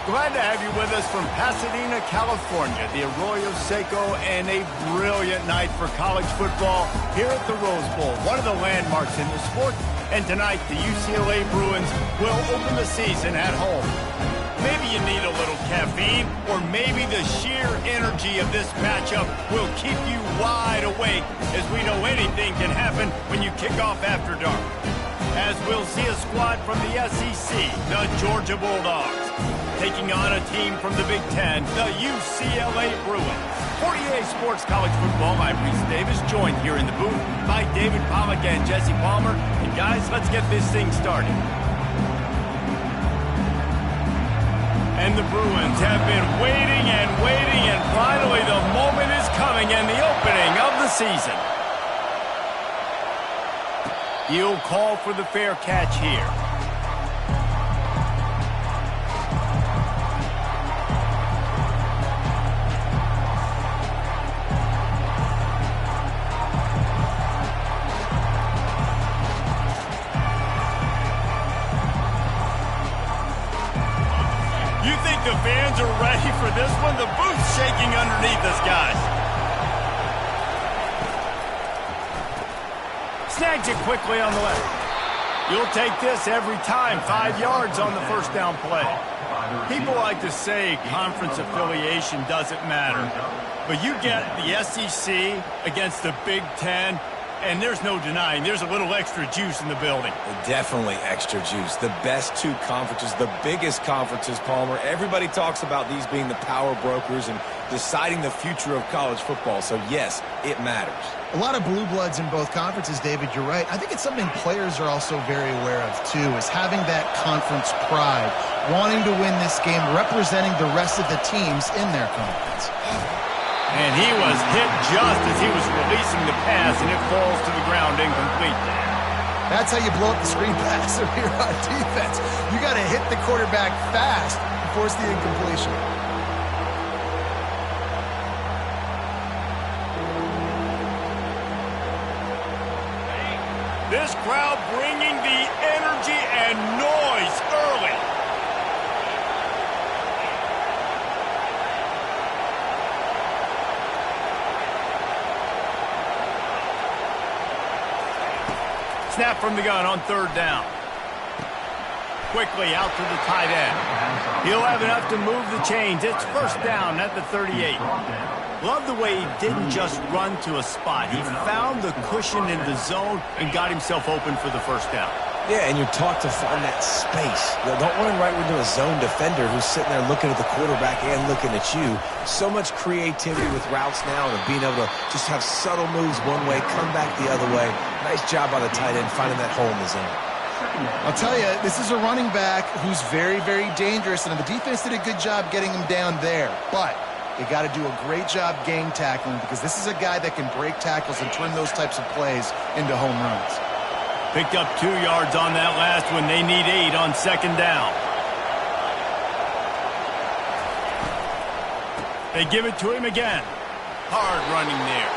Glad to have you with us from Pasadena, California, the Arroyo Seco, and a brilliant night for college football here at the Rose Bowl, one of the landmarks in the sport. And tonight, the UCLA Bruins will open the season at home. Maybe you need a little caffeine, or maybe the sheer energy of this matchup will keep you wide awake, as we know anything can happen when you kick off after dark. As we'll see a squad from the SEC, the Georgia Bulldogs, taking on a team from the Big Ten, the UCLA Bruins. 48 Sports College Football, I'm Reese Davis, joined here in the booth by David Pollack and Jesse Palmer. And guys, let's get this thing started. And the Bruins have been waiting, and finally the moment is coming and the opening of the season. He'll call for the fair catch here. You think the fans are ready for this one? The booth's shaking underneath us, guys. Snags it quickly on the left. You'll take this every time. 5 yards on the first down play. People like to say conference affiliation doesn't matter. But you get the SEC against the Big Ten, and there's no denying there's a little extra juice in the building. Definitely extra juice. The best two conferences, the biggest conferences, Palmer. Everybody talks about these being the power brokers and deciding the future of college football. So, yes, it matters. A lot of blue bloods in both conferences, David, you're right. I think it's something players are also very aware of, too, is having that conference pride, wanting to win this game, representing the rest of the teams in their conference. And he was hit just as he was releasing the pass, and it falls to the ground incomplete. That's how you blow up the screen pass if you're on defense. You got to hit the quarterback fast and force the incompletion. This crowd bringing the energy and noise early. Snap from the gun on third down. Quickly out to the tight end. He'll have enough to move the chains. It's first down at the 38. Love the way he didn't just run to a spot. He found the cushion in the zone and got himself open for the first down. Yeah, and you're taught to find that space. You don't run right into a zone defender who's sitting there looking at the quarterback and looking at you. So much creativity with routes now and being able to just have subtle moves one way, come back the other way. Nice job by the tight end finding that hole in the zone. I'll tell you, this is a running back who's very, very dangerous, and the defense did a good job getting him down there. But they got to do a great job game tackling, because this is a guy that can break tackles and turn those types of plays into home runs. Picked up 2 yards on that last one. They need 8 on second down. They give it to him again. Hard running there.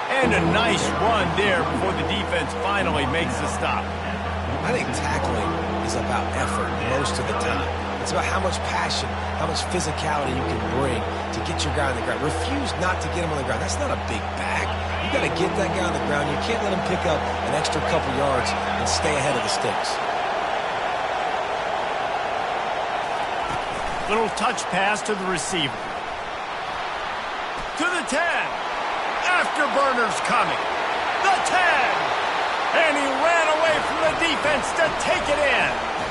And a nice run there before the defense finally makes the stop. I think tackling is about effort most of the time. It's about how much passion, how much physicality you can bring to get your guy on the ground. Refuse not to get him on the ground. That's not a big back. You got to get that guy on the ground. You can't let him pick up an extra couple yards and stay ahead of the sticks. Little touch pass to the receiver. To the 10. Afterburners coming. The 10. And he ran away from the defense to take it in.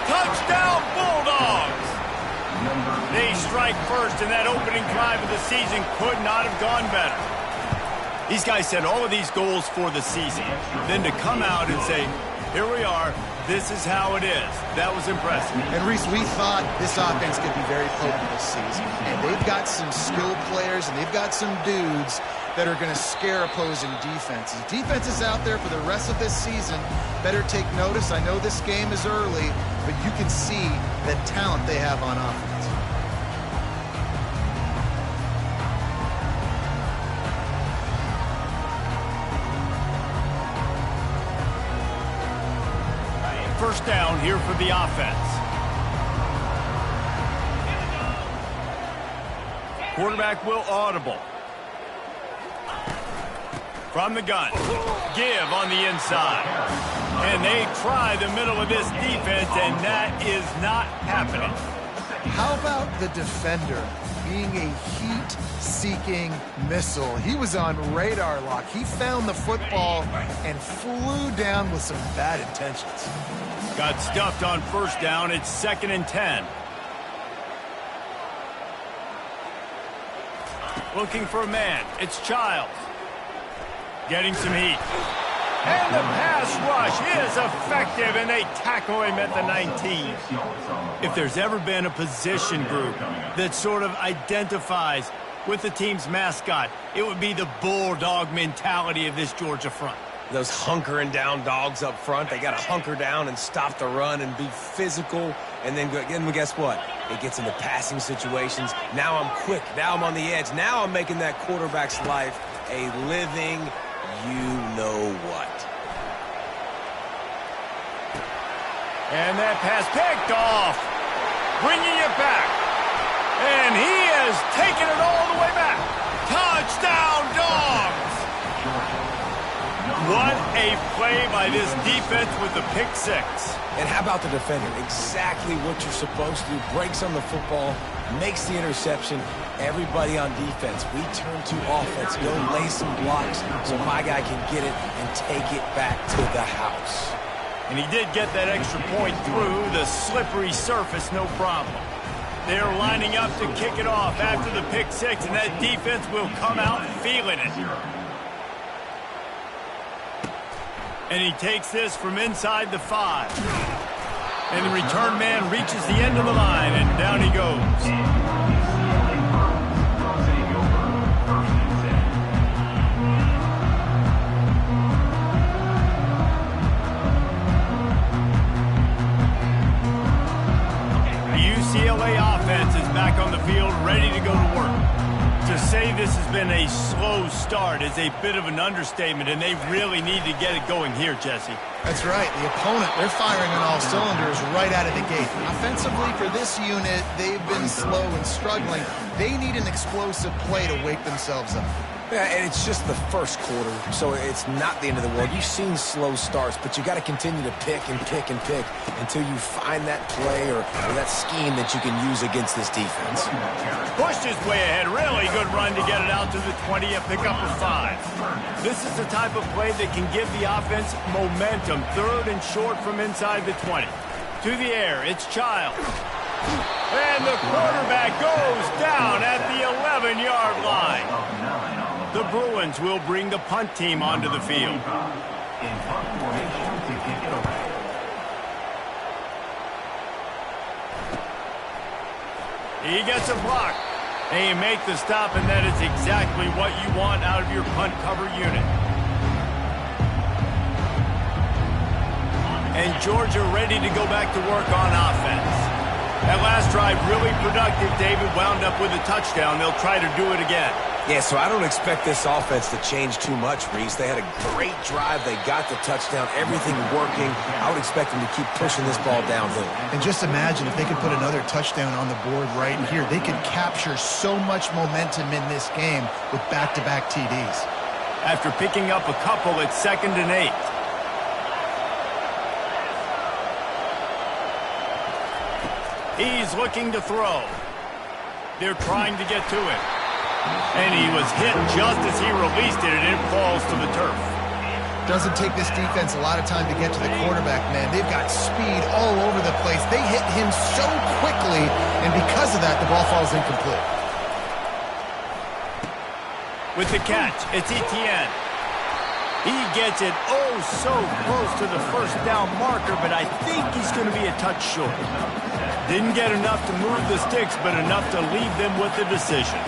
Touchdown, Bulldogs. They strike first, and that opening drive of the season could not have gone better. These guys set all of these goals for the season. Then to come out and say, here we are, this is how it is. That was impressive. And Reese, we thought this offense could be very potent this season. And they've got some skilled players, and they've got some dudes that are going to scare opposing defenses. Defenses out there for the rest of this season better take notice. I know this game is early, but you can see the talent they have on offense. First down here for the offense. Quarterback will audible. From the gun. Give on the inside. And they try the middle of this defense, and that is not happening. How about the defender being a heat-seeking missile? He was on radar lock. He found the football and flew down with some bad intentions. Got stuffed on first down. It's 2nd and 10. Looking for a man. It's Childs. Getting some heat. And the pass rush is effective, and they tackle him at the 19. If there's ever been a position group that sort of identifies with the team's mascot, it would be the bulldog mentality of this Georgia front. Those hunkering down dogs up front, they got to hunker down and stop the run and be physical. And then guess what? It gets into passing situations. Now I'm quick. Now I'm on the edge. Now I'm making that quarterback's life a living you-know-what. And that pass picked off. Bringing it back. And he has taken it all the way back. Touchdown, Dogs! What a play by this defense with the pick six. And how about the defender? Exactly what you're supposed to do. Breaks on the football, makes the interception. Everybody on defense, we turn to offense. Go lay some blocks so my guy can get it and take it back to the house. And he did get that extra point through the slippery surface, no problem. They're lining up to kick it off after the pick six, and that defense will come out feeling it. And he takes this from inside the 5. And the return man reaches the end of the line, and down he goes. UCLA offense is back on the field, ready to go to work. To say this has been a slow start is a bit of an understatement, and they really need to get it going here, Jesse. That's right. The opponent, they're firing on all cylinders right out of the gate. Offensively, for this unit, they've been slow and struggling. They need an explosive play to wake themselves up. Yeah, and it's just the first quarter, so it's not the end of the world. You've seen slow starts, but you got to continue to pick and pick and pick until you find that play or that scheme that you can use against this defense. Pushed his way ahead. Really good run to get it out to the 20 and pick up a 5. This is the type of play that can give the offense momentum. 3rd and short from inside the 20. To the air, it's Childs. And the quarterback goes down at the 11-yard line. The Bruins will bring the punt team onto the field. He gets a block. And you make the stop, and that is exactly what you want out of your punt cover unit. And Georgia ready to go back to work on offense. That last drive really productive. David wound up with a touchdown. They'll try to do it again. Yeah, so I don't expect this offense to change too much, Reese. They had a great drive. They got the touchdown. Everything working. I would expect them to keep pushing this ball downhill. And just imagine if they could put another touchdown on the board right here. They could capture so much momentum in this game with back-to-back TDs. After picking up a couple, it's 2nd and 8. He's looking to throw. They're trying to get to it. And he was hit just as he released it, and it falls to the turf. Doesn't take this defense a lot of time to get to the quarterback, man. They've got speed all over the place. They hit him so quickly, and because of that, the ball falls incomplete. With the catch, it's Etienne. He gets it oh so close to the first down marker, but I think he's going to be a touch short. Didn't get enough to move the sticks, but enough to leave them with the decision.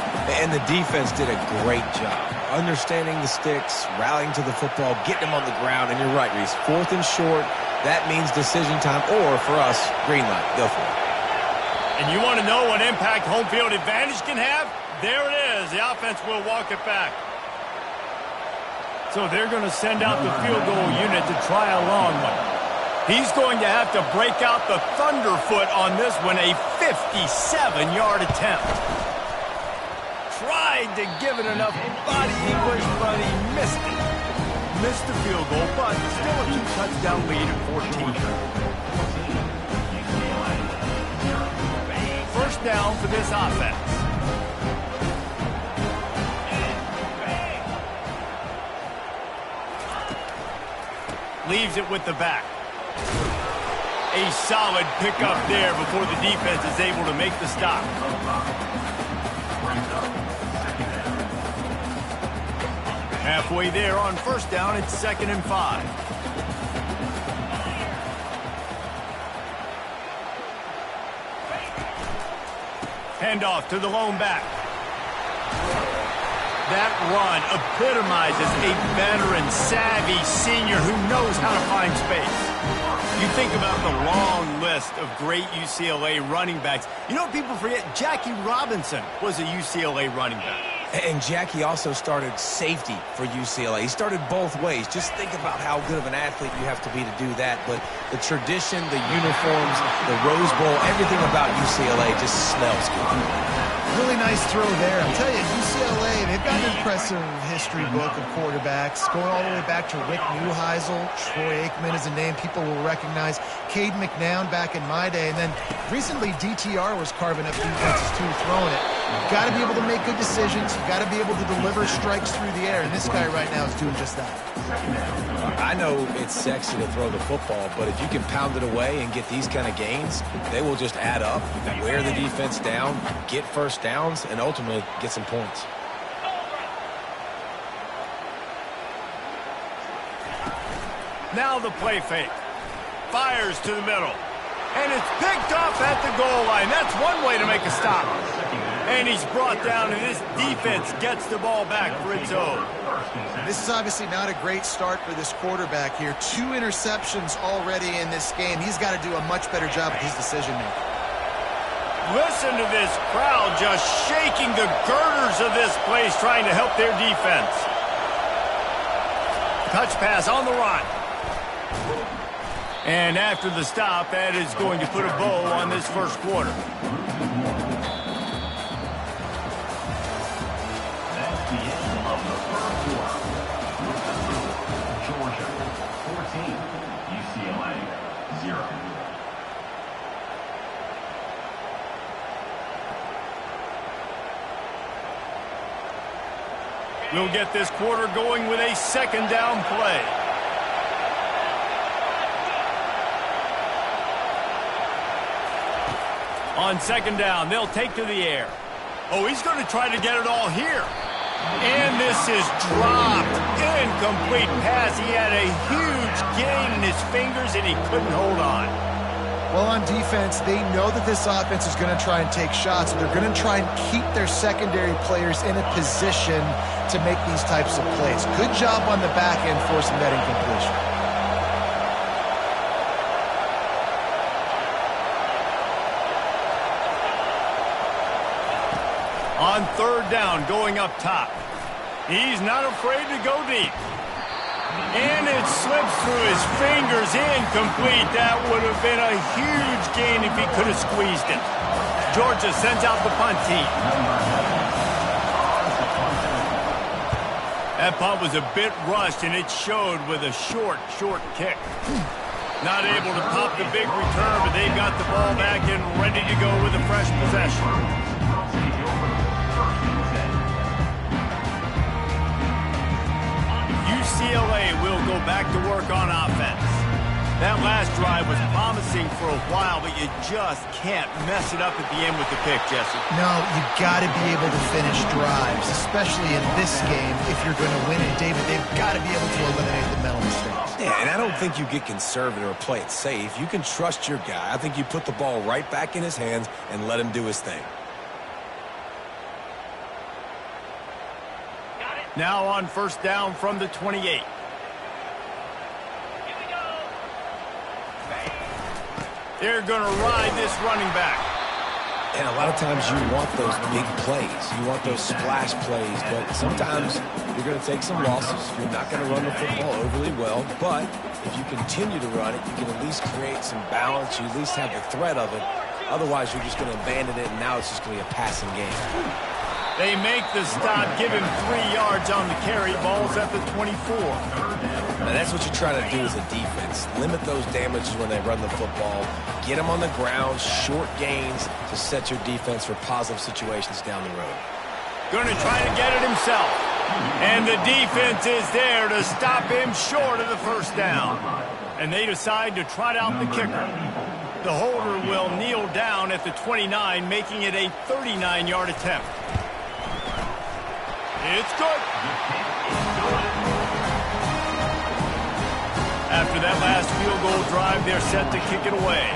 And the defense did a great job understanding the sticks, rallying to the football, getting them on the ground. And you're right, Reese. 4th and short, that means decision time, or for us, green light. Go for it. And you want to know what impact home field advantage can have? There it is. The offense will walk it back. So they're going to send out the field goal unit to try a long one. He's going to have to break out the thunderfoot on this one, a 57-yard attempt. tried to give it enough body English, but he missed it. Missed the field goal, but still a 2-touchdown lead at 14. First down for this offense. Leaves it with the back. A solid pickup there before the defense is able to make the stop. Halfway there on first down, it's 2nd and 5. Handoff to the lone back. That run epitomizes a veteran, savvy senior who knows how to find space. You think about the long list of great UCLA running backs. You know what people forget? Jackie Robinson was a UCLA running back. And Jackie also started safety for UCLA. He started both ways. Just think about how good of an athlete you have to be to do that. But the tradition, the uniforms, the Rose Bowl, everything about UCLA just smells good. Really nice throw there. I'll tell you, UCLA, they've got an impressive history book of quarterbacks, going all the way back to Rick Neuheisel. Troy Aikman is a name people will recognize. Cade McNown back in my day. And then recently, DTR was carving up defenses too, throwing it. You've got to be able to make good decisions. You've got to be able to deliver strikes through the air. And this guy right now is doing just that. I know it's sexy to throw the football, but if you can pound it away and get these kind of gains, they will just add up, wear the defense down, get first downs, and ultimately get some points. Now the play fake. Fires to the middle. And it's picked off at the goal line. That's one way to make a stop. And he's brought down, and this defense gets the ball back for its own. This is obviously not a great start for this quarterback here. 2 interceptions already in this game. He's got to do a much better job with his decision-making. Listen to this crowd just shaking the girders of this place, trying to help their defense. Touch pass on the run. And after the stop, that is going to put a bow on this first quarter. That's the end of the first quarter. Georgia 14, UCLA 0. We'll get this quarter going with a 2nd down play. On 2nd down, they'll take to the air. Oh, he's going to try to get it all here. And this is dropped. Incomplete pass. He had a huge gain in his fingers, and he couldn't hold on. Well, on defense, they know that this offense is going to try and take shots. They're going to try and keep their secondary players in a position to make these types of plays. Good job on the back end forcing that incompletion. On 3rd down, going up top. He's not afraid to go deep. And it slips through his fingers, incomplete. That would have been a huge gain if he could have squeezed it. Georgia sends out the punt team. That punt was a bit rushed, and it showed with a short kick. Not able to pop the big return, but they've got the ball back and ready to go with a fresh possession. UCLA will go back to work on offense. That last drive was promising for a while, but you just can't mess it up at the end with the pick, Jesse. No, you've got to be able to finish drives, especially in this game if you're going to win it. David, they've got to be able to eliminate the mental mistakes. Yeah, and I don't think you get conservative or play it safe. You can trust your guy. I think you put the ball right back in his hands and let him do his thing. Now on 1st down from the 28. They're going to ride this running back. And a lot of times you want those big plays. You want those splash plays, but sometimes you're going to take some losses. You're not going to run the football overly well, but if you continue to run it, you can at least create some balance. You at least have the threat of it. Otherwise, you're just going to abandon it, and now it's just going to be a passing game. They make the stop, give him 3 yards on the carry. Ball's at the 24. Now that's what you're trying to do as a defense. Limit those damages when they run the football. Get them on the ground, short gains to set your defense for positive situations down the road. Going to try to get it himself. And the defense is there to stop him short of the first down. And they decide to trot out the kicker. The holder will kneel down at the 29, making it a 39-yard attempt. It's good. After that last field goal drive, they're set to kick it away.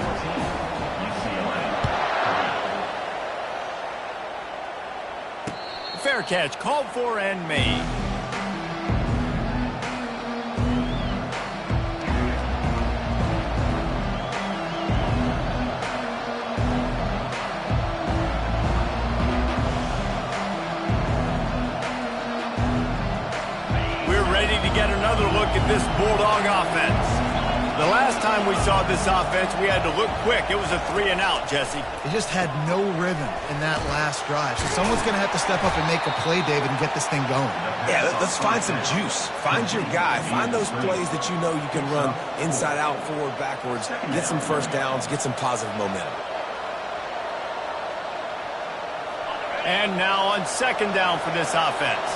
Fair catch called for and made. Get another look at this Bulldog offense. The last time we saw this offense, we had to look quick. It was a 3-and-out, Jesse. They just had no rhythm in that last drive. So someone's going to have to step up and make a play, David, and get this thing going. Yeah, let's find some juice. Find your guy. Find those plays that you know you can run inside out, forward, backwards. Get some first downs. Get some positive momentum. And now on second down for this offense.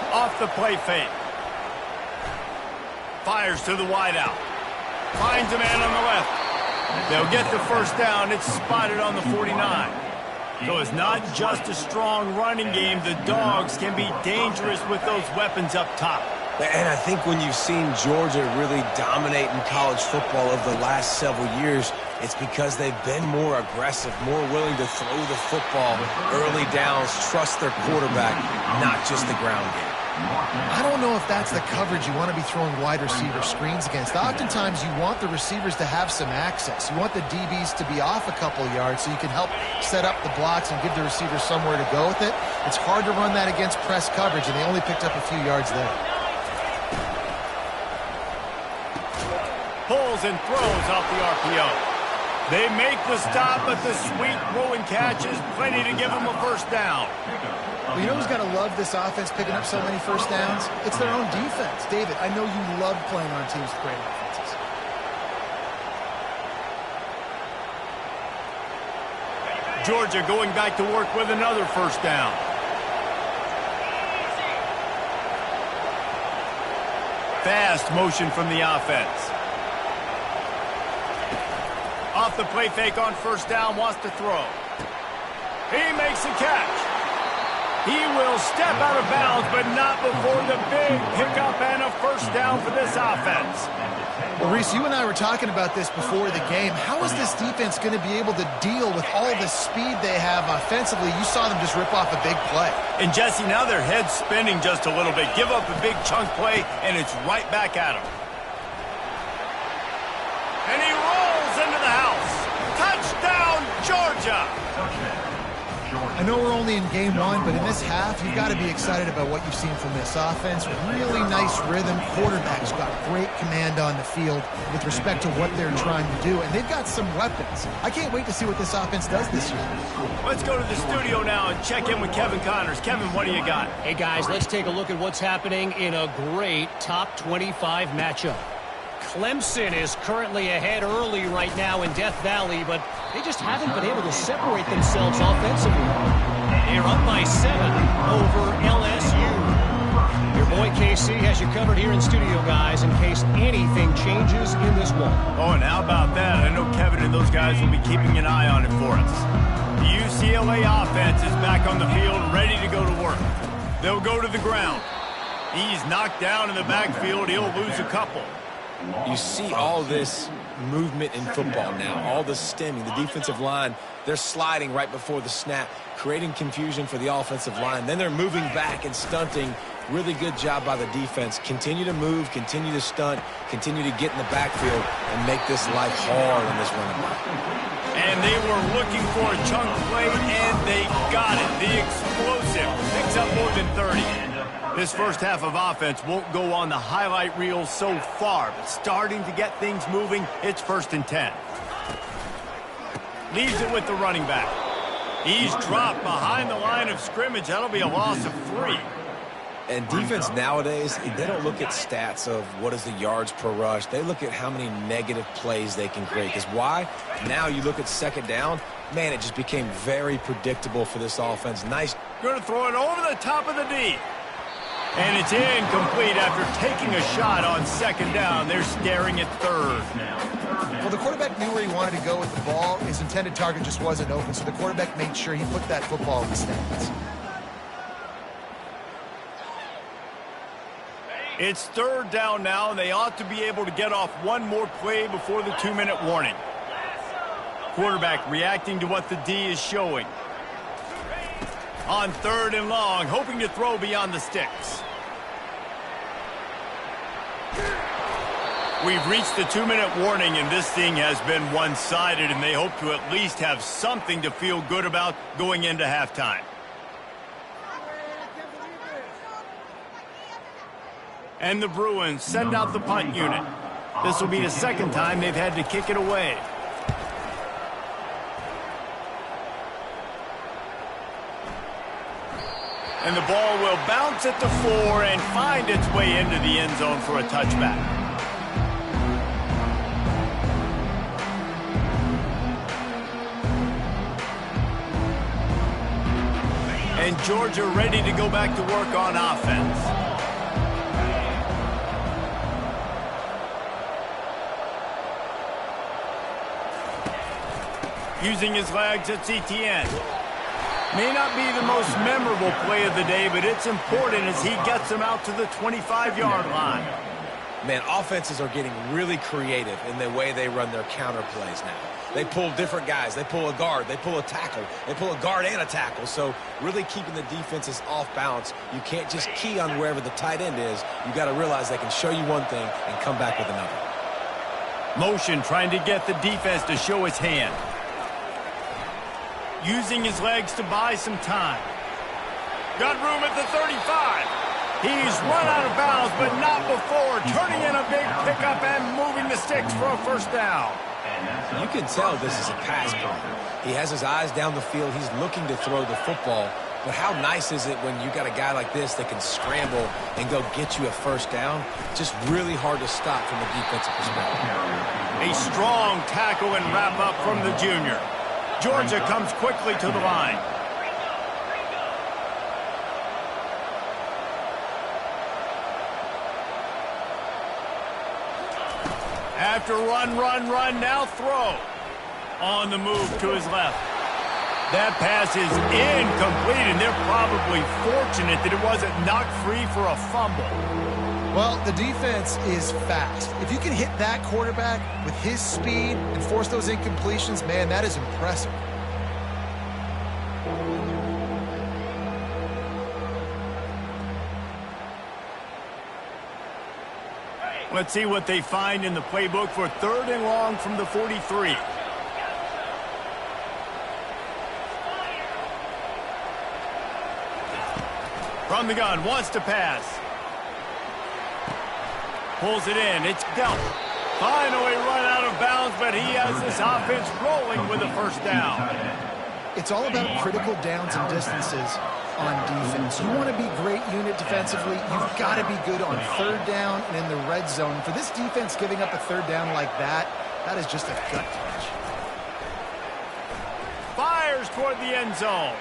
Off the play fake. Fires to the wideout. Finds a man on the left. They'll get the first down. It's spotted on the 49. So it's not just a strong running game. The Dogs can be dangerous with those weapons up top. And I think when you've seen Georgia really dominate in college football over the last several years, it's because they've been more aggressive, more willing to throw the football early downs, trust their quarterback, not just the ground game. I don't know if that's the coverage you want to be throwing wide receiver screens against. Oftentimes, you want the receivers to have some access. You want the DBs to be off a couple of yards so you can help set up the blocks and give the receivers somewhere to go with it. It's hard to run that against press coverage, and they only picked up a few yards there. Pulls and throws off the RPO. They make the stop, but the sweet throwing catch is plenty to give them a first down. Well, you know who's got to love this offense picking up so many first downs? It's their own defense. David, I know you love playing on teams with great offenses. Georgia going back to work with another first down. Fast motion from the offense. Off the play fake on first down, wants to throw. He makes a catch. He will step out of bounds, but not before the big pickup and a first down for this offense. Well, Reese, you and I were talking about this before the game. How is this defense going to be able to deal with all the speed they have offensively? You saw them just rip off a big play. And, Jesse, now their head's spinning just a little bit. Give up a big chunk play, and it's right back at them. And he rolls into the house. Touchdown, Georgia! I know we're only in game one, but in this half, you've got to be excited about what you've seen from this offense. Really nice rhythm. Quarterback's got great command on the field with respect to what they're trying to do, and they've got some weapons. I can't wait to see what this offense does this year. Let's go to the studio now and check in with Kevin Connors. Kevin, what do you got? Hey, guys, let's take a look at what's happening in a great top 25 matchup. Clemson is currently ahead early right now in Death Valley, but they just haven't been able to separate themselves offensively. They're up by 7 over LSU. Your boy KC has you covered here in studio, guys, in case anything changes in this one. Oh, and how about that? I know Kevin and those guys will be keeping an eye on it for us. The UCLA offense is back on the field, ready to go to work. They'll go to the ground. He's knocked down in the backfield. He'll lose a couple. You see all this movement in football now, all the stemming, the defensive line, they're sliding right before the snap, creating confusion for the offensive line. Then they're moving back and stunting. Really good job by the defense. Continue to move, continue to stunt, continue to get in the backfield and make this life hard on this running back. And they were looking for a chunk play, and they got it. The explosive picks up more than 30. This first half of offense won't go on the highlight reel so far, but starting to get things moving, it's 1st and 10. Leaves it with the running back. He's dropped behind the line of scrimmage. That'll be a loss of 3. And defense nowadays, they don't look at stats of what is the yards per rush. They look at how many negative plays they can create. Because why? Now you look at second down, man, it just became very predictable for this offense. Nice. Going to throw it over the top of the D. And it's incomplete after taking a shot on second down. They're staring at third. Well, the quarterback knew where he wanted to go with the ball. His intended target just wasn't open, so the quarterback made sure he put that football in the stands. It's third down now, and they ought to be able to get off one more play before the 2-minute warning. Quarterback reacting to what the D is showing. On third and long, hoping to throw beyond the sticks. We've reached the 2-minute warning, and this thing has been one-sided, and they hope to at least have something to feel good about going into halftime. And the Bruins send out the punt unit. This will be the second time they've had to kick it away. And the ball will bounce at the 4 and find its way into the end zone for a touchback. And Georgia ready to go back to work on offense. Using his legs, it's Etienne. May not be the most memorable play of the day, but it's important as he gets them out to the 25-yard line. Man, offenses are getting really creative in the way they run their counter plays now. They pull different guys. They pull a guard. They pull a tackle. They pull a guard and a tackle. So really keeping the defenses off balance. You can't just key on wherever the tight end is. You got to realize they can show you one thing and come back with another. Motion trying to get the defense to show his hand. Using his legs to buy some time. Got room at the 35. He's run out of bounds, but not before. Turning in a big pickup and moving the sticks for a first down. You can tell this is a pass play. He has his eyes down the field. He's looking to throw the football. But how nice is it when you got a guy like this that can scramble and go get you a first down? Just really hard to stop from a defensive perspective. A strong tackle and wrap up from the junior. Georgia comes quickly to the line. After run, now throw. On the move to his left. That pass is incomplete, and they're probably fortunate that it wasn't knocked free for a fumble. Well, the defense is fast. If you can hit that quarterback with his speed and force those incompletions, man, that is impressive. Let's see what they find in the playbook for third and long from the 43. From the gun, wants to pass. Pulls it in, it's dealt. Finally run out of bounds, but he has this offense rolling with a first down. It's all about critical downs and distances on defense. You want to be great unit defensively, you've got to be good on third down and in the red zone. For this defense giving up a third down like that, that is just a gut punch. Fires toward the end zone.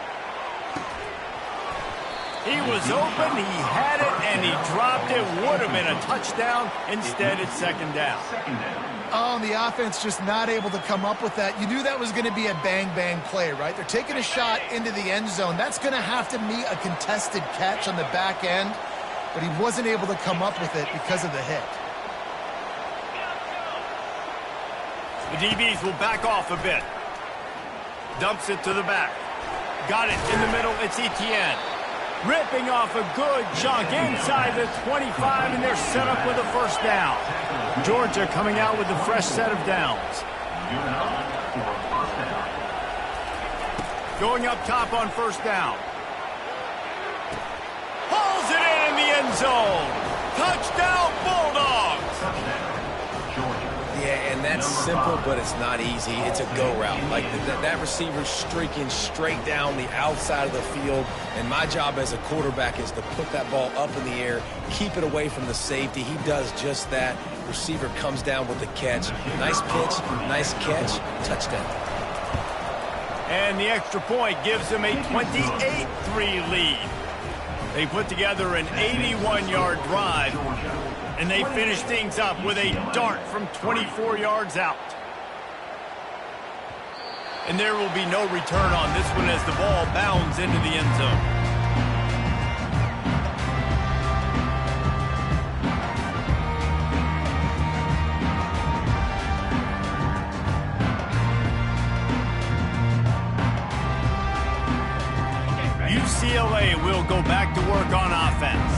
He was open, he had it, and he dropped it. Would have been a touchdown. Instead, it's second down. Oh, and the offense just not able to come up with that. You knew that was going to be a bang-bang play, right? They're taking a shot into the end zone. That's going to have to meet a contested catch on the back end, but he wasn't able to come up with it because of the hit. The DBs will back off a bit. Dumps it to the back. Got it in the middle. It's Etienne. Ripping off a good chunk inside the 25, and they're set up with a first down. Georgia coming out with a fresh set of downs. Going up top on first down. Hauls it in the end zone. Touchdown, Bulldogs. Yeah, And that's simple, but it's not easy. It's a go route. Like that receiver's streaking straight down the outside of the field, and my job as a quarterback is to put that ball up in the air, keep it away from the safety. He does just that. Receiver comes down with the catch. Nice pitch, nice catch, touchdown. And the extra point gives them a 28-3 lead. They put together an 81-yard drive, and they finish things up with a dart from 24 yards out. And there will be no return on this one as the ball bounds into the end zone. UCLA will go back to work on offense.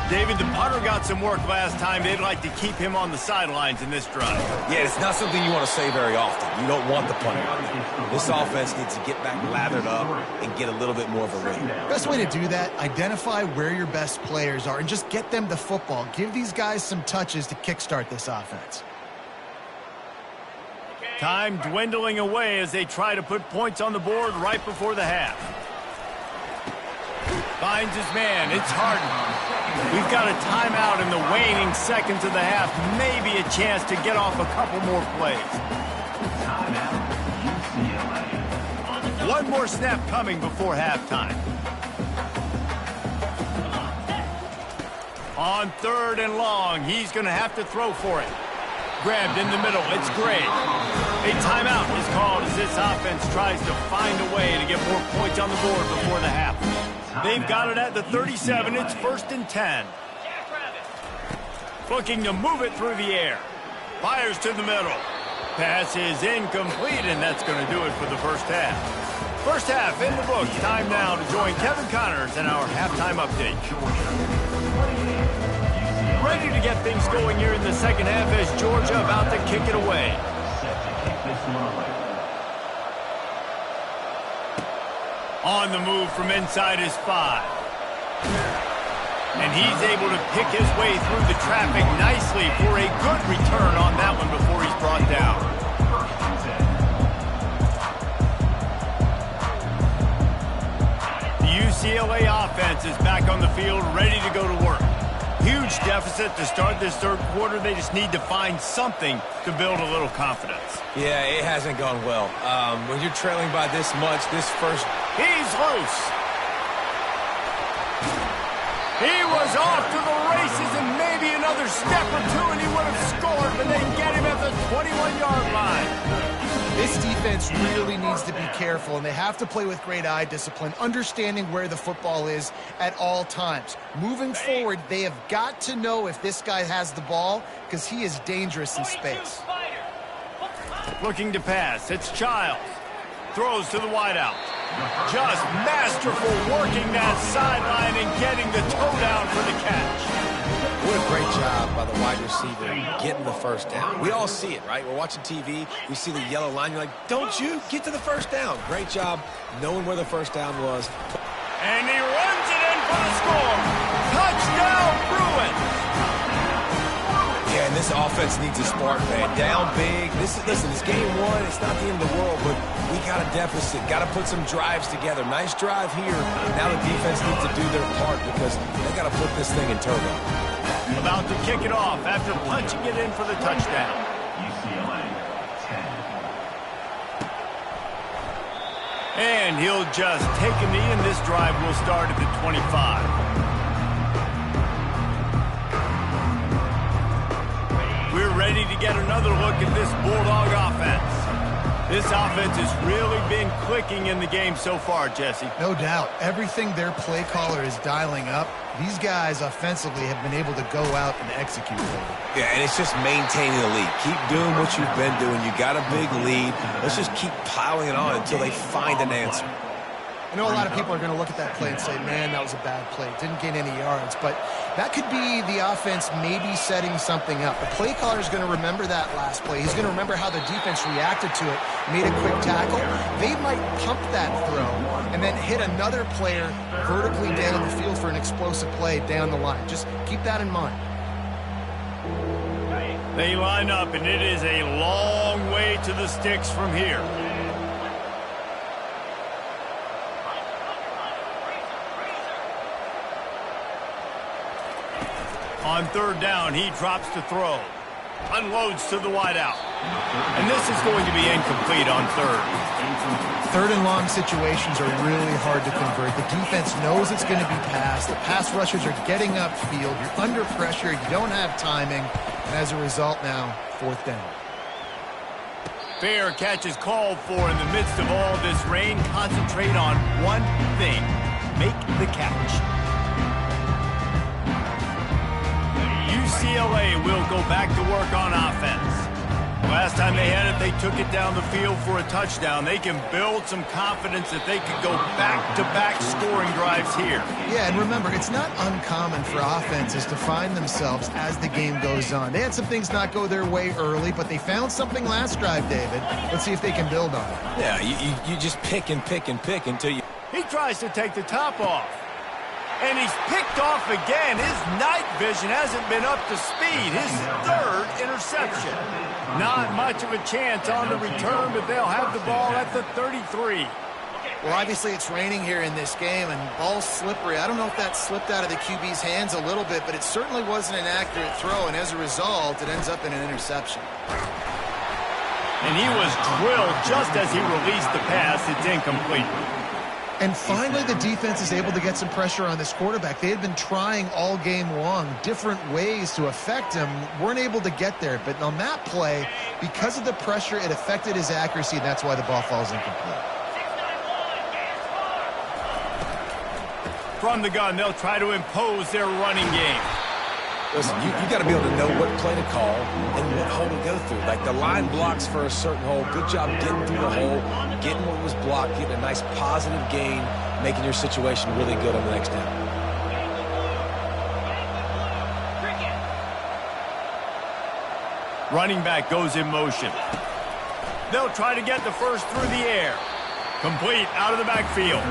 David, the punter got some work last time. They'd like to keep him on the sidelines in this drive. Yeah, it's not something you want to say very often. You don't want the punter on there. This offense needs to get back lathered up and get a little bit more of a rhythm. Best way to do that, identify where your best players are and just get them the football. Give these guys some touches to kickstart this offense. Time dwindling away as they try to put points on the board right before the half. Finds his man. It's Harden. We've got a timeout in the waning seconds of the half. Maybe a chance to get off a couple more plays. One more snap coming before halftime. On 3rd and long, he's going to have to throw for it. Grabbed in the middle. It's Gray. A timeout is called as this offense tries to find a way to get more points on the board before the half. They've got it at the 37. It's 1st and 10. Looking to move it through the air. Fires to the middle. Pass is incomplete, and that's going to do it for the first half. First half in the books. Time now to join Kevin Connors in our halftime update. Ready to get things going here in the second half as Georgia about to kick it away. On the move from inside his 5. And he's able to pick his way through the traffic nicely for a good return on that one before he's brought down. The UCLA offense is back on the field, ready to go to work. Huge deficit to start this third quarter. They just need to find something to build a little confidence. Yeah, it hasn't gone well. When you're trailing by this much, this first... He's loose. He was off to the races, and maybe another step or two, and he would have scored, but they get him at the 21-yard line. This defense really needs to be careful, and they have to play with great eye discipline, understanding where the football is at all times. Moving forward, they have got to know if this guy has the ball, because he is dangerous in space. Looking to pass. It's Childs. Throws to the wideout. Just masterful working that sideline and getting the toe down for the catch. What a great job by the wide receiver getting the first down. We all see it, right? We're watching TV. We see the yellow line. You're like, don't you get to the first down. Great job knowing where the first down was. And he runs it in for the score. Touchdown, Bruins. Yeah, and this offense needs a spark, man. Down big. Listen, it's game one. It's not the end of the world, but we got a deficit. Got to put some drives together. Nice drive here. Now the defense needs to do their part because they got to put this thing in turbo. About to kick it off after punching it in for the touchdown. UCLA 10. And he'll just take a knee, and this drive will start at the 25. We're ready to get another look at this Bulldog offense. This offense has really been clicking in the game so far, Jesse. No doubt. Everything their play caller is dialing up, these guys offensively have been able to go out and execute. Yeah, and it's just maintaining the lead. Keep doing what you've been doing. You got a big lead. Let's just keep piling it on until they find an answer. I know a lot of people are going to look at that play and say, man, that was a bad play. Didn't gain any yards. But that could be the offense maybe setting something up. The play caller is going to remember that last play. He's going to remember how the defense reacted to it, made a quick tackle. They might pump that throw and then hit another player vertically down the field for an explosive play down the line. Just keep that in mind. They line up, and it is a long way to the sticks from here. On third down, he drops to throw. Unloads to the wideout. And this is going to be incomplete on third. Third and long situations are really hard to convert. The defense knows it's going to be passed. The pass rushers are getting upfield. You're under pressure. You don't have timing. And as a result now, fourth down. Fair catch is called for in the midst of all this rain. Concentrate on one thing. Make the catch. UCLA will go back to work on offense. Last time they had it, they took it down the field for a touchdown. They can build some confidence that they could go back-to-back scoring drives here. Yeah, and remember, it's not uncommon for offenses to find themselves as the game goes on. They had some things not go their way early, but they found something last drive, David. Let's see if they can build on it. Yeah, you just pick and pick and pick until you... He tries to take the top off. And he's picked off again. His night vision hasn't been up to speed. His third interception. Not much of a chance on the return, but they'll have the ball at the 33. Well, obviously it's raining here in this game, and ball's slippery. I don't know if that slipped out of the QB's hands a little bit, but it certainly wasn't an accurate throw, and as a result, it ends up in an interception. And he was drilled just as he released the pass. It's incomplete. And finally, the defense is able to get some pressure on this quarterback. They had been trying all game long different ways to affect him. Weren't able to get there. But on that play, because of the pressure, it affected his accuracy, and that's why the ball falls incomplete. From the gun, they'll try to impose their running game. Listen, you got to be able to know what play to call and what hole to go through. Like the line blocks for a certain hole. Good job getting through the hole, getting what was blocked, getting a nice positive gain, making your situation really good on the next down. Running back goes in motion. They'll try to get the first through the air. Complete out of the backfield.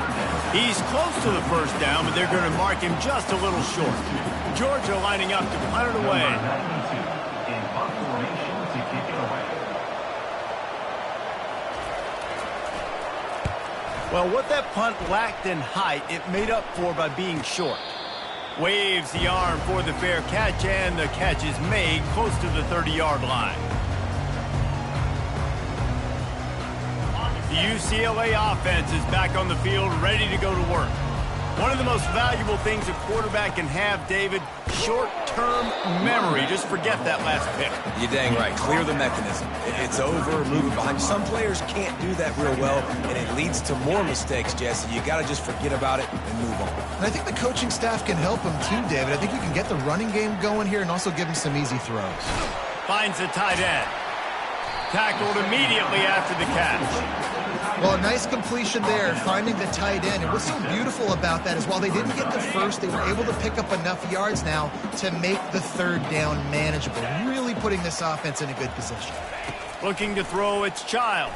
He's close to the first down, but they're going to mark him just a little short. Georgia lining up to punt it away. In punt formation to kick it away. Well, what that punt lacked in height, it made up for by being short. Waves the arm for the fair catch, and the catch is made close to the 30-yard line. The UCLA offense is back on the field, ready to go to work. One of the most valuable things a quarterback can have, David, short-term memory. Just forget that last pick. You're dang right. Clear the mechanism. It's over, move it behind. Some players can't do that real well, and it leads to more mistakes, Jesse. You got to just forget about it and move on. And I think the coaching staff can help him too, David. I think you can get the running game going here and also give him some easy throws. Finds the tight end. Tackled immediately after the catch. Well, a nice completion there, finding the tight end. And what's so beautiful about that is while they didn't get the first, they were able to pick up enough yards now to make the third down manageable, really putting this offense in a good position. Looking to throw, it's Childs.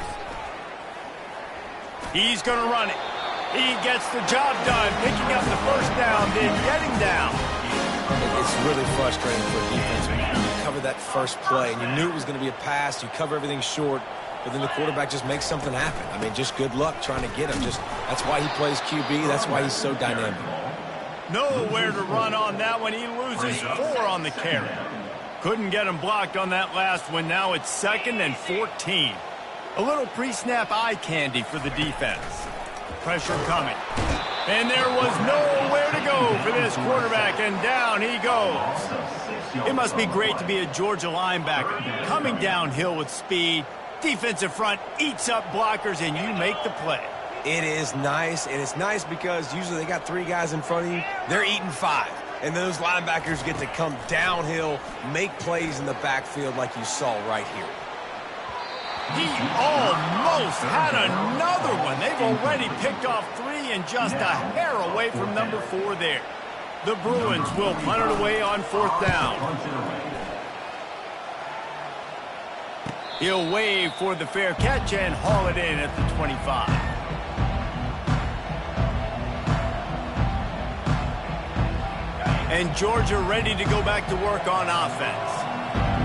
He's going to run it. He gets the job done, picking up the first down, then getting down. It's really frustrating for a defense when you cover that first play, and you knew it was going to be a pass. You cover everything short. But then the quarterback just makes something happen. I mean, just good luck trying to get him. That's why he plays QB. That's why he's so dynamic. Nowhere to run on that one. He loses 4 on the carry. Couldn't get him blocked on that last one. Now it's 2nd and 14. A little pre-snap eye candy for the defense. Pressure coming. And there was nowhere to go for this quarterback, and down he goes. It must be great to be a Georgia linebacker. Coming downhill with speed. Defensive front eats up blockers, and you make the play. It is nice, and it's nice because usually they got 3 guys in front of you. They're eating 5, and those linebackers get to come downhill, make plays in the backfield like you saw right here. He almost had another one. They've already picked off 3 and just a hair away from number 4 there. The Bruins will punt it away on 4th down. He'll wave for the fair catch and haul it in at the 25. And Georgia ready to go back to work on offense.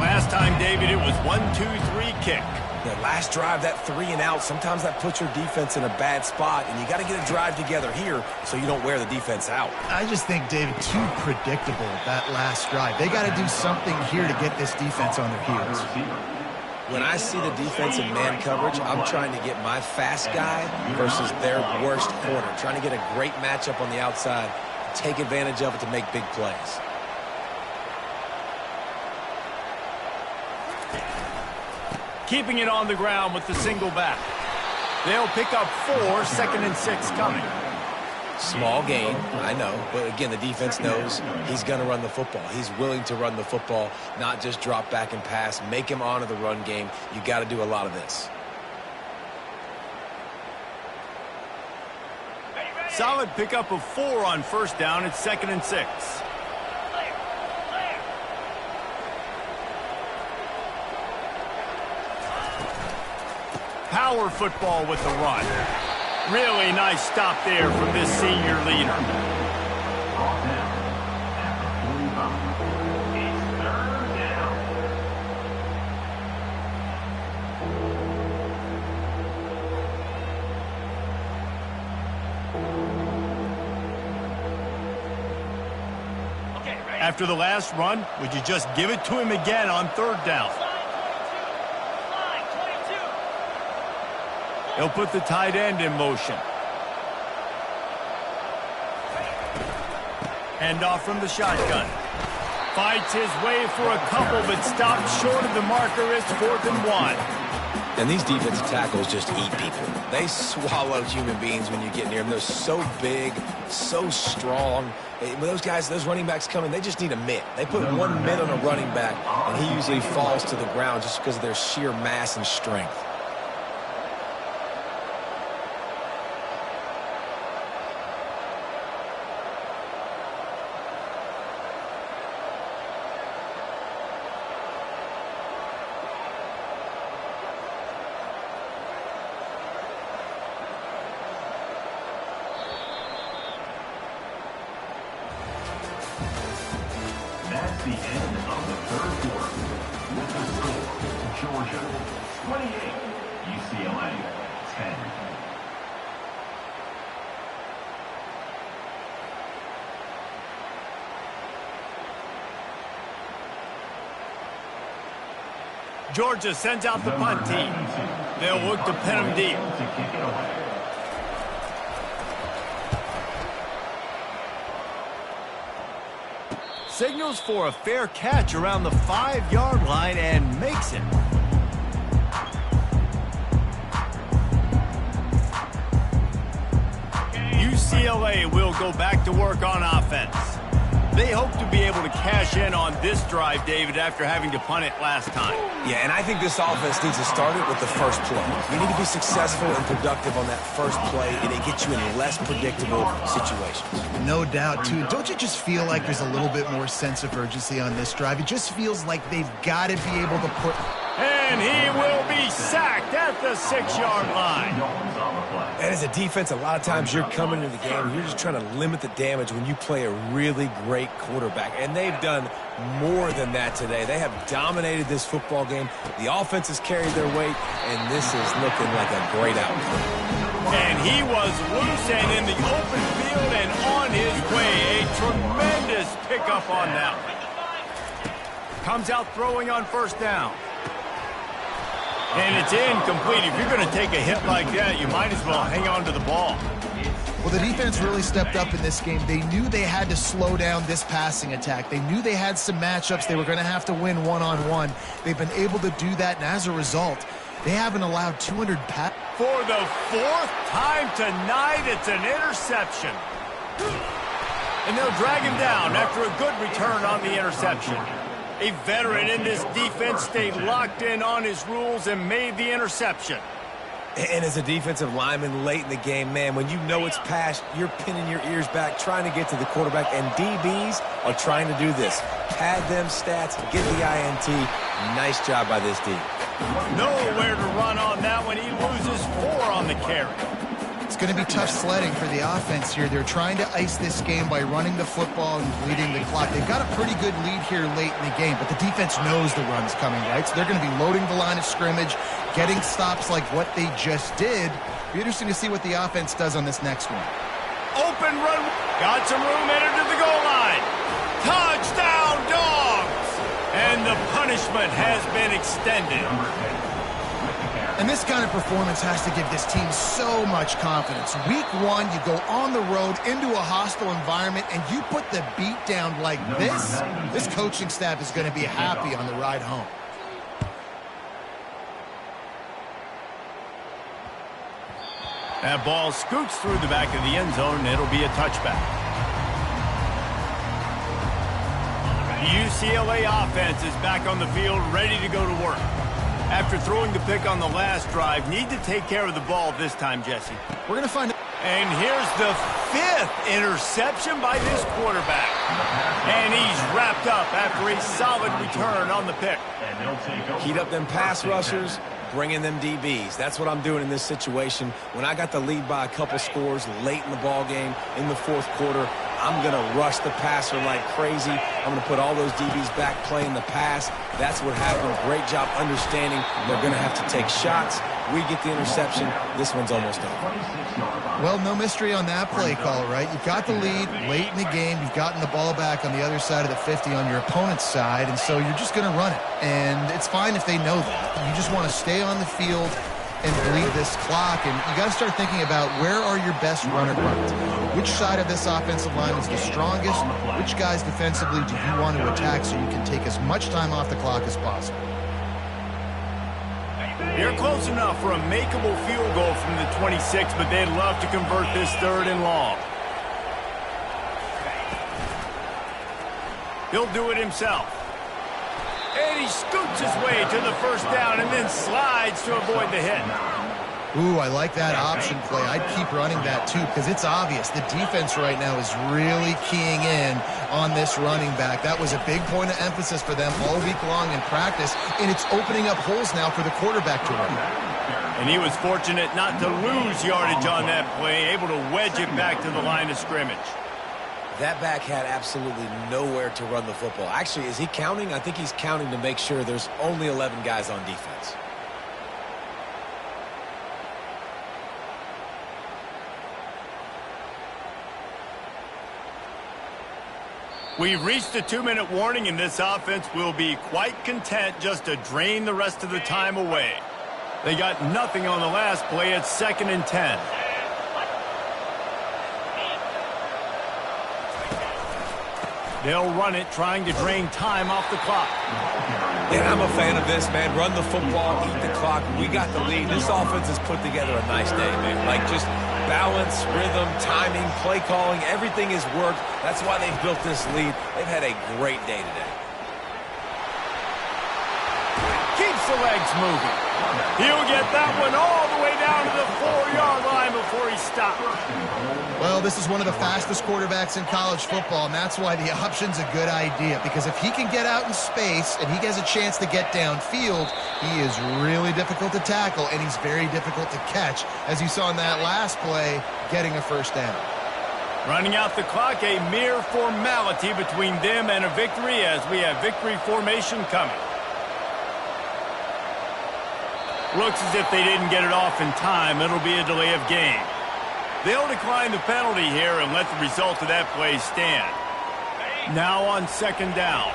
Last time, David, it was 1-2-3 kick. The last drive, that 3 and out, sometimes that puts your defense in a bad spot, and you got to get a drive together here so you don't wear the defense out. I just think, David, too predictable, that last drive. They got to do something here to get this defense on their heels. When I see the defense in man coverage, I'm trying to get my fast guy versus their worst corner, trying to get a great matchup on the outside, take advantage of it to make big plays. Keeping it on the ground with the single back. They'll pick up 4, 2nd and 6 coming. Small gain, I know, but again, the defense knows he's going to run the football. He's willing to run the football, not just drop back and pass, make him honor the run game. You got to do a lot of this. Solid pickup of 4 on 1st down. It's 2nd and 6. Power football with the run. Really nice stop there from this senior leader. Brought down at the 45. It's 3rd down. After the last run, would you just give it to him again on 3rd down? He'll put the tight end in motion. Hand off from the shotgun. Fights his way for a couple, but stopped short of the marker. It's 4th and 1. And these defensive tackles just eat people. They swallow human beings when you get near them. They're so big, so strong. When those guys, those running backs come in, they just need a mitt. They put 1 mitt on a running back, and he usually falls to the ground just because of their sheer mass and strength. That's the end of the 3rd quarter. With the score, Georgia 28, UCLA 10. Georgia sends out the punt team. They'll look to pin him deep. To kick it away. Signals for a fair catch around the 5-yard line and makes it. UCLA will go back to work on offense. They hope to be able to cash in on this drive, David, after having to punt it last time. Yeah, and I think this offense needs to start it with the first play. You need to be successful and productive on that first play, and it gets you in less predictable situations. No doubt, too. Don't you just feel like there's a little bit more sense of urgency on this drive? It just feels like they've got to be able to put... And he will be sacked at the 6-yard line. And as a defense, a lot of times you're coming into the game, you're just trying to limit the damage when you play a really great quarterback. And they've done more than that today. They have dominated this football game. The offense has carried their weight, and this is looking like a great outcome. And he was loose and in the open field and on his way. A tremendous pickup on that one. Comes out throwing on 1st down. And it's incomplete. If you're going to take a hit like that, you might as well hang on to the ball. Well, the defense really stepped up in this game. They knew they had to slow down this passing attack. They knew they had some matchups they were going to have to win one-on-one. They've been able to do that, and as a result, they haven't allowed 200 passes. For the 4th time tonight, it's an interception. And they'll drag him down after a good return on the interception. A veteran in this defense stayed locked in on his rules and made the interception. And as a defensive lineman late in the game, man, when you know it's past, you're pinning your ears back, trying to get to the quarterback, and DBs are trying to do this. Pad them stats, get the INT. Nice job by this D. Nowhere to run on that one. He loses 4 on the carry. It's going to be tough sledding for the offense here. They're trying to ice this game by running the football and bleeding the clock. They've got a pretty good lead here late in the game, but the defense knows the run's coming, right? So they're going to be loading the line of scrimmage, getting stops like what they just did. Be interesting to see what the offense does on this next one. Open run. Got some room, entered to the goal line. Touchdown, Dogs! And the punishment has been extended. And this kind of performance has to give this team so much confidence. Week 1, you go on the road into a hostile environment, and you put the beat down like this. This coaching staff is going to be happy on the ride home. That ball scoots through the back of the end zone, and it'll be a touchback. The UCLA offense is back on the field, ready to go to work. After throwing the pick on the last drive, need to take care of the ball this time, Jesse. We're going to find... And here's the 5th interception by this quarterback. And he's wrapped up after a solid return on the pick. Heat up them pass rushers, bring in them DBs. That's what I'm doing in this situation. When I got the lead by a couple scores late in the ball game, in the 4th quarter, I'm going to rush the passer like crazy. I'm going to put all those DBs back playing the pass. That's what happened. Great job understanding they're going to have to take shots. We get the interception. This one's almost over. Well, no mystery on that play call, right? You've got the lead late in the game. You've gotten the ball back on the other side of the 50 on your opponent's side, and so you're just going to run it. And it's fine if they know that. You just want to stay on the field and bleed this clock, and you got to start thinking about where are your best runner runs. Which side of this offensive line is the strongest? Which guys defensively do you want to attack so you can take as much time off the clock as possible? You're close enough for a makeable field goal from the 26, but they'd love to convert this 3rd and long. He'll do it himself. And he scoots his way to the 1st down and then slides to avoid the hit. Ooh, I like that option play. I'd keep running that too because it's obvious. The defense right now is really keying in on this running back. That was a big point of emphasis for them all week long in practice, and it's opening up holes now for the quarterback to run. And he was fortunate not to lose yardage on that play, able to wedge it back to the line of scrimmage. That back had absolutely nowhere to run the football. Actually, is he counting? I think he's counting to make sure there's only 11 guys on defense. We've reached a 2-minute warning, and this offense will be quite content just to drain the rest of the time away. They got nothing on the last play. It's 2nd and 10. They'll run it, trying to drain time off the clock. And I'm a fan of this, man. Run the football, eat the clock. We got the lead. This offense has put together a nice day, man. Like just balance, rhythm, timing, play calling, everything has worked. That's why they've built this lead. They've had a great day today. Keeps the legs moving. He'll get that one all the way down to the 4-yard line before he stops. Well, this is one of the fastest quarterbacks in college football, and that's why the option's a good idea. Because if he can get out in space and he has a chance to get downfield, he is really difficult to tackle, and he's very difficult to catch, as you saw in that last play, getting a 1st down. Running out the clock, a mere formality between them and a victory as we have victory formation coming. Looks as if they didn't get it off in time. It'll be a delay of game. They'll decline the penalty here and let the result of that play stand. Now on 2nd down.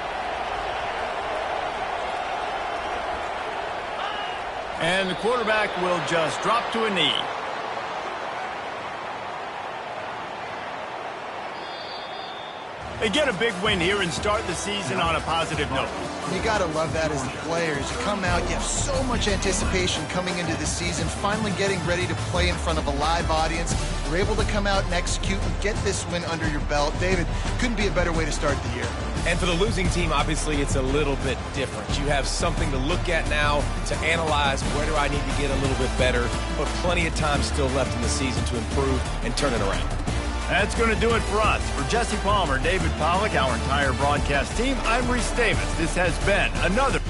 And the quarterback will just drop to a knee. They get a big win here and start the season on a positive note. You got to love that as the players. You come out, you have so much anticipation coming into the season, finally getting ready to play in front of a live audience. You're able to come out and execute and get this win under your belt. David, couldn't be a better way to start the year. And for the losing team, obviously, it's a little bit different. You have something to look at now to analyze where do I need to get a little bit better, but plenty of time still left in the season to improve and turn it around. That's going to do it for us. For Jesse Palmer, David Pollack, our entire broadcast team, I'm Reese Davis. This has been another